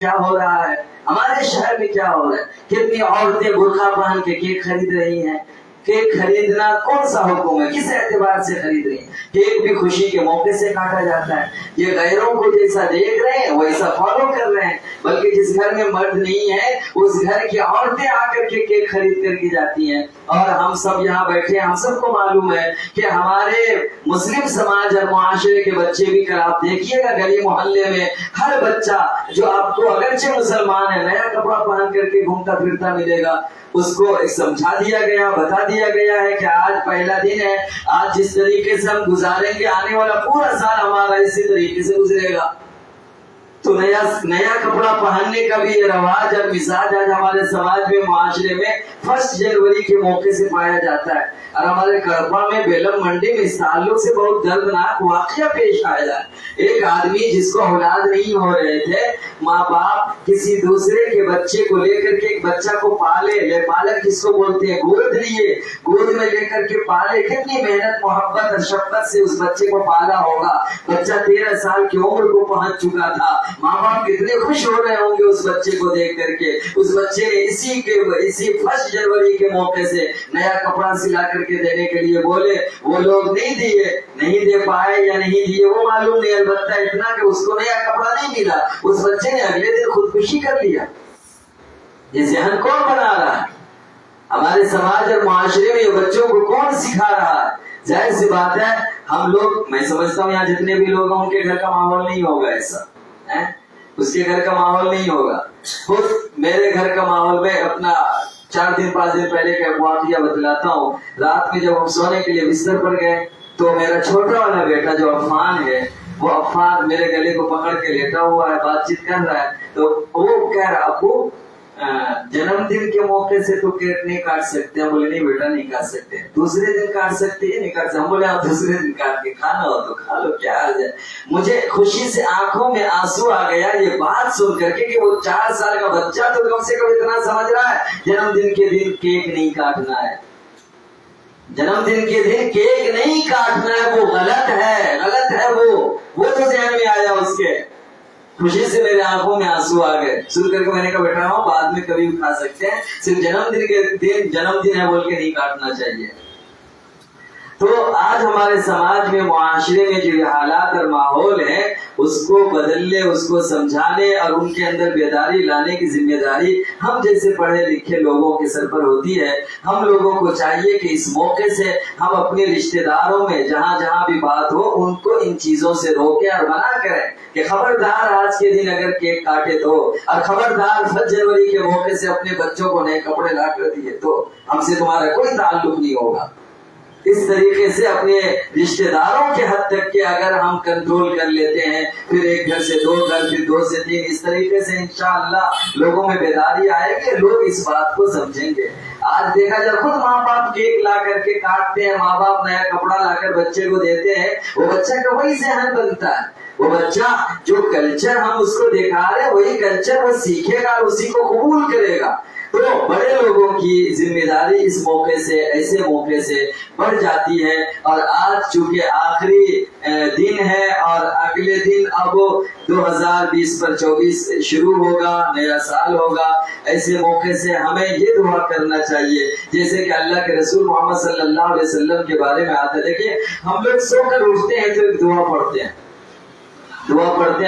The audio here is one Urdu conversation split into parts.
کیا ہو رہا ہے، ہمارے شہر میں کیا ہو رہا ہے، کتنی عورتیں برقع پہن کے کیک خرید رہی ہیں۔ کیک خریدنا کون سا حکم ہے، کس اعتبار سے خرید رہی ہیں؟ کیک بھی خوشی کے موقع سے کاٹا جاتا ہے۔ یہ غیروں کو جیسا دیکھ رہے ہیں ویسا فالو کر رہے ہیں، بلکہ جس گھر میں مرد نہیں ہے اس گھر کی عورتیں آ کر کے کیک خرید کر کے جاتی ہیں۔ اور ہم سب یہاں بیٹھے ہیں، ہم سب کو معلوم ہے کہ ہمارے مسلم سماج اور معاشرے کے بچے بھی کل آپ دیکھیے گا گلی محلے میں ہر بچہ جو آپ کو اگرچہ مسلمان ہے نیا کپڑا پہن کر کے گھومتا پھرتا ملے گا، اس کو سمجھا دیا گیا، بتا دیا گیا ہے کہ آج پہلا دن ہے، آج جس طریقے سے ہم گزاریں گے آنے والا پورا سال ہمارا اسی طریقے سے گزرے گا۔ تو نیا کپڑا پہننے کا بھی یہ رواج اور مزاج آج ہمارے سماج میں معاشرے میں 1 جنوری کے موقع سے پایا جاتا ہے۔ اور ہمارے کڑپا میں بیلم منڈی میں اس تعلق سے بہت دردناک واقعہ پیش آیا ہے۔ ایک آدمی جس کو اولاد نہیں ہو رہے تھے، ماں باپ کسی دوسرے کے بچے کو لے کر کے ایک بچہ کو پالے، پالک جس کو بولتے ہیں، گود لیے، گود میں لے کر کے پالے، کتنی محنت محبت اور شفقت سے اس بچے کو پالا ہوگا۔ بچہ 13 سال کی عمر کو پہنچ چکا تھا، ماں باپ کتنے خوش ہو رہے ہوں گے اس بچے کو دیکھ کر کے۔ اس بچے نے اسی 1 جنوری کے موقع سے نیا کپڑا سلا کر کے دینے کے لیے بولے، وہ لوگ نہیں دے پائے یا نہیں دیے وہ معلوم نہیں، البتہ اتنا کہ اس کو نیا کپڑا نہیں ملا، اس بچے نے اگلے دن خودکشی کر لیا۔ یہ ذہن کون بنا رہا ہے؟ ہمارے سماج اور معاشرے میں یہ بچوں کو کون سکھا رہا ہے؟ ظاہر سی بات ہے ہم لوگ، میں سمجھتا ہوں یہاں جتنے بھی لوگ ہیں ان کے گھر کا ماحول نہیں ہوگا ایسا، اس کے گھر کا ماحول نہیں ہوگا۔ خود میرے گھر کا ماحول میں اپنا 4 دن 5 دن پہلے کا واقعہ بتلاتا ہوں۔ رات میں جب ہم سونے کے لیے بستر پر گئے تو میرا چھوٹا والا بیٹا جو عفان ہے، وہ عفان میرے گلے کو پکڑ کے لیٹا ہوا ہے، بات چیت کر رہا ہے، تو وہ کہہ رہا ابو جنم دن کے موقع سے تو کیک نہیں کاٹ سکتے۔ ہم بولے نہیں بیٹا نہیں کاٹ سکتے، دوسرے دن کاٹ سکتے ہیں، نہیں کاٹ سکتے۔ ہم بولے آپ دوسرے دن کاٹ کے کھانا ہو تو کھا لو، کیا حرج ہے۔ مجھے خوشی سے آنکھوں میں آنسو آ گیا یہ بات سن کر کے کہ وہ 4 سال کا بچہ تو کم سے کم اتنا سمجھ رہا ہے جنم دن کے دن کیک نہیں کاٹنا ہے، جنم دن کے دن کیک نہیں کاٹنا ہے، وہ غلط ہے وہ تو ذہن میں آیا اس کے۔ خوشی سے میرے آنکھوں میں آنسو آ گئے سن کر کے۔ میں نے کہا بیٹا ہوں بعد میں کبھی بھی کھا سکتے ہیں، صرف جنم دن کے دن جنم دن ہے بول کے نہیں کاٹنا چاہیے۔ تو آج ہمارے سماج میں معاشرے میں جو یہ حالات اور ماحول ہے اس کو بدلنے، اس کو سمجھانے اور ان کے اندر بیداری لانے کی ذمہ داری ہم جیسے پڑھے لکھے لوگوں کے سر پر ہوتی ہے۔ ہم لوگوں کو چاہیے کہ اس موقع سے ہم اپنے رشتہ داروں میں جہاں جہاں بھی بات ہو ان کو ان چیزوں سے روکیں اور منع کریں کہ خبردار آج کے دن اگر کیک کاٹے تو، اور خبردار 1 جنوری کے موقع سے اپنے بچوں کو نئے کپڑے لا کر دیے تو ہم سے تمہارا کوئی تعلق نہیں ہوگا۔ اس طریقے سے اپنے رشتہ داروں کے حد تک کہ اگر ہم کنٹرول کر لیتے ہیں، پھر ایک گھر سے 2 گھر، پھر 2 سے 3، اس طریقے سے انشاءاللہ لوگوں میں بیداری آئے گی، لوگ اس بات کو سمجھیں گے۔ آج دیکھا جب خود ماں باپ کیک لا کر کے کاٹتے ہیں، ماں باپ نیا کپڑا لا کر بچے کو دیتے ہیں، وہ بچہ کا وہی ذہن بنتا ہے، وہ بچہ جو کلچر ہم اس کو دکھا رہے ہیں وہی کلچر وہ سیکھے گا اور اسی کو قبول کرے گا۔ تو بڑے لوگوں کی ذمہ داری اس موقع سے، ایسے موقع سے بڑھ جاتی ہے۔ اور آج چونکہ آخری دن ہے اور اگلے دن اب 2020 پر 24 شروع ہوگا، نیا سال ہوگا، ایسے موقع سے ہمیں یہ دعا کرنا چاہیے جیسے کہ اللہ کے رسول محمد صلی اللہ علیہ وسلم کے بارے میں آتا ہے۔ دیکھیے ہم لوگ سو کر اٹھتے ہیں تو ایک دعا پڑھتے ہیں،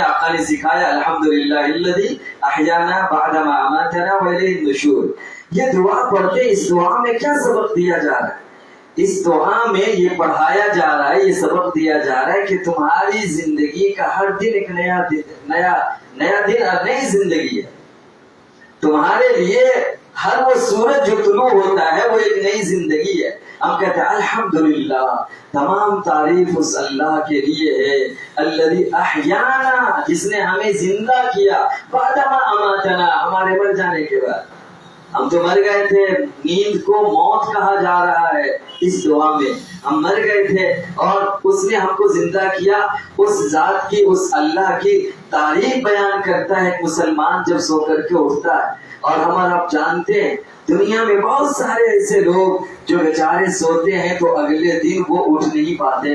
آقا نے سکھایا الحمدللہ الذی احیانا بعد ما اماتنا والیہ النشور۔ یہ دعا پڑھتے ہیں، اس دعا میں کیا سبق دیا جا رہا ہے؟ اس دعا میں یہ پڑھایا جا رہا ہے، یہ سبق دیا جا رہا ہے کہ تمہاری زندگی کا ہر دن ایک نیا دن اور نئی زندگی ہے۔ تمہارے لیے ہر وہ سورج جو طلوع ہوتا ہے وہ ایک نئی زندگی ہے۔ ہم کہتے ہیں الحمدللہ، تمام تعریف اس اللہ کے لیے ہے، الذی احیانا، جس نے ہمیں زندہ کیا، بعد ما اماتنا، ہمارے مر جانے کے بعد۔ ہم تو مر گئے تھے، نیند کو موت کہا جا رہا ہے اس دعا میں، ہم مر گئے تھے اور اس نے ہم کو زندہ کیا۔ اس ذات کی، اس اللہ کی تعریف بیان کرتا ہے ایک مسلمان جب سو کر کے اٹھتا ہے۔ اور ہمارا آپ جانتے ہیں دنیا میں بہت سارے ایسے لوگ جو بیچارے سوتے ہیں تو اگلے دن وہ اٹھ نہیں پاتے،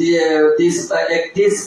31